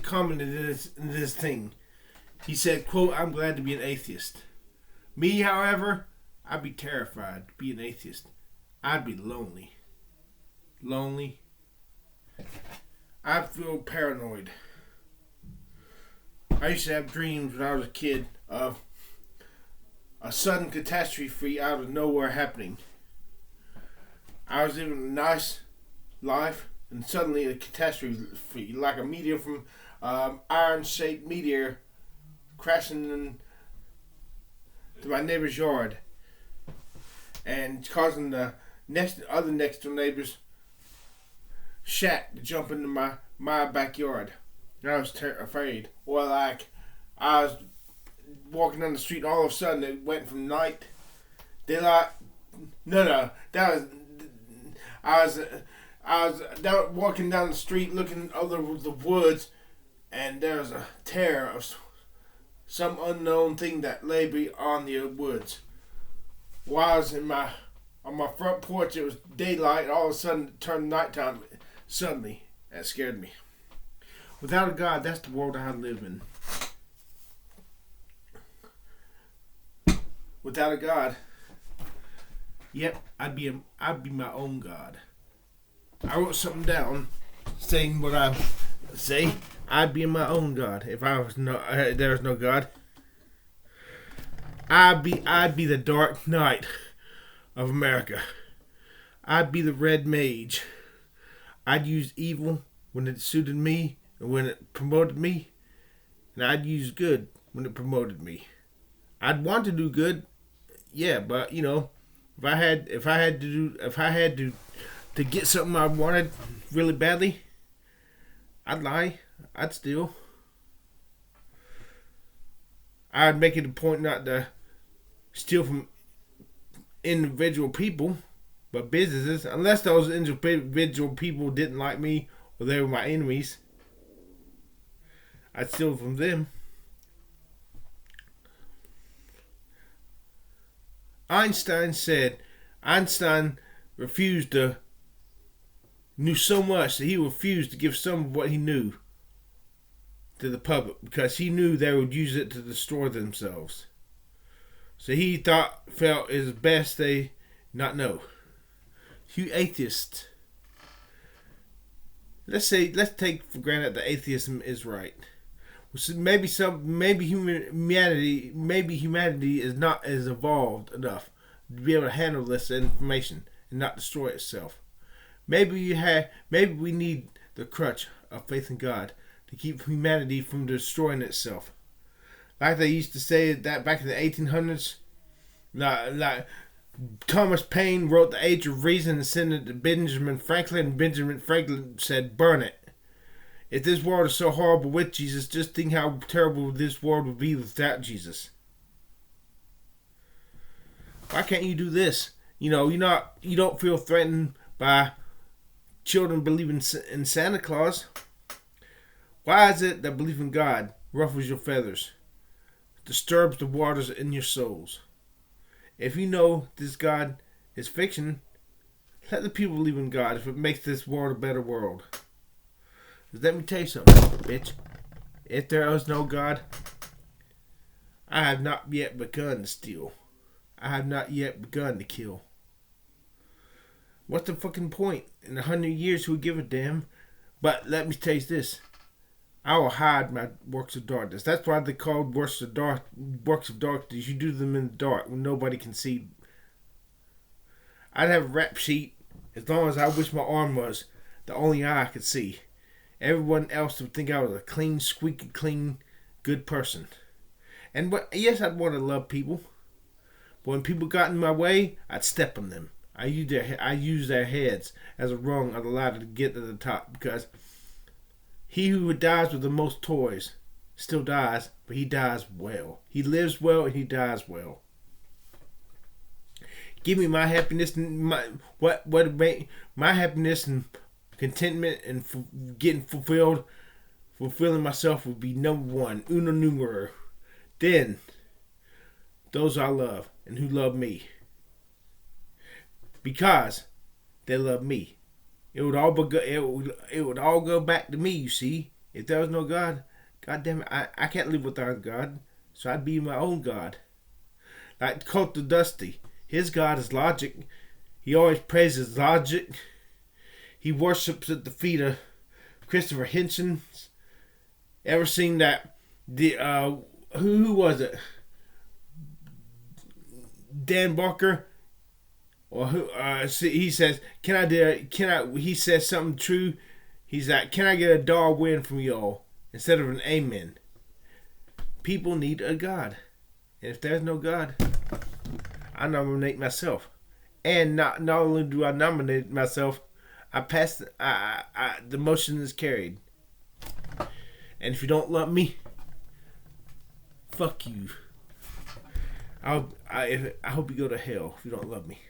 commented in this thing. He said, quote, "I'm glad to be an atheist." Me, however, I'd be terrified to be an atheist. I'd be lonely. Lonely. I'd feel paranoid. I used to have dreams when I was a kid of a sudden catastrophe out of nowhere happening. I was living a nice life, and suddenly a catastrophe, like a meteor from iron-shaped meteor, crashing into my neighbor's yard, and causing the other next door neighbor's shack to jump into my backyard. And I was afraid. Or like I was walking down the street, and all of a sudden it went from night daylight. No, that was I was walking down the street looking over the woods, and there was a terror of some unknown thing that lay beyond the woods. While I was on my front porch, it was daylight, and all of a sudden it turned nighttime. Suddenly, that scared me. Without a God, that's the world I live in. Without a God, yep, I'd be my own God. I wrote something down saying what I say. I'd be my own God if there was no God. I'd be the Dark Knight of America. I'd be the Red Mage. I'd use evil when it suited me and when it promoted me, and I'd use good when it promoted me. I'd want to do good, yeah, but you know, if I had to get something I wanted really badly, I'd lie. I'd steal. I'd make it a point not to steal from individual people, but businesses, unless those individual people didn't like me or they were my enemies. I'd steal from them. Einstein knew so much that he refused to give some of what he knew to the public because he knew they would use it to destroy themselves. So he felt it was best they not know. You atheists, let's take for granted that atheism is right. So maybe humanity is not as evolved enough to be able to handle this information and not destroy itself. Maybe we need the crutch of faith in God to keep humanity from destroying itself. Like they used to say that back in the 1800s, like Thomas Paine wrote The Age of Reason and sent it to Benjamin Franklin, and Benjamin Franklin said, "Burn it. If this world is so horrible with Jesus, just think how terrible this world would be without Jesus." Why can't you do this? You know, you don't feel threatened by children believing in Santa Claus. Why is it that belief in God ruffles your feathers, disturbs the waters in your souls? If you know this God is fiction, let the people believe in God if it makes this world a better world. Let me tell you something, bitch. If there is no God, I have not yet begun to steal. I have not yet begun to kill. What's the fucking point? In 100 years, who would give a damn? But let me tell you this. I will hide my works of darkness. That's why they're called works of darkness. You do them in the dark when nobody can see. I'd have a rap sheet as long as I wish my arm was the only eye I could see. Everyone else would think I was a clean, squeaky clean, good person. And yes, I'd want to love people. But when people got in my way, I'd step on them. I use their heads as a rung of the ladder to get to the top, because he who dies with the most toys still dies, but he dies well. He lives well and he dies well. Give me my happiness and my happiness and contentment and getting fulfilling myself would be number one, uno numero. Then those I love and who love me, because they love me. It would all go back to me. You see, If there was no God, God damn it, I can't live without God. So I'd be my own God. Like Cult of Dusty. His God is logic. He always praises logic. He worships at the feet of Christopher Hitchens. Ever seen that? Who was it? Dan Barker, or who? He says, He says something true. He's like, "Can I get a Darwin from y'all instead of an amen?" People need a God, and if there's no God, I nominate myself. And not only do I nominate myself, I pass. The motion is carried. And if you don't love me, fuck you. I hope you go to hell if you don't love me.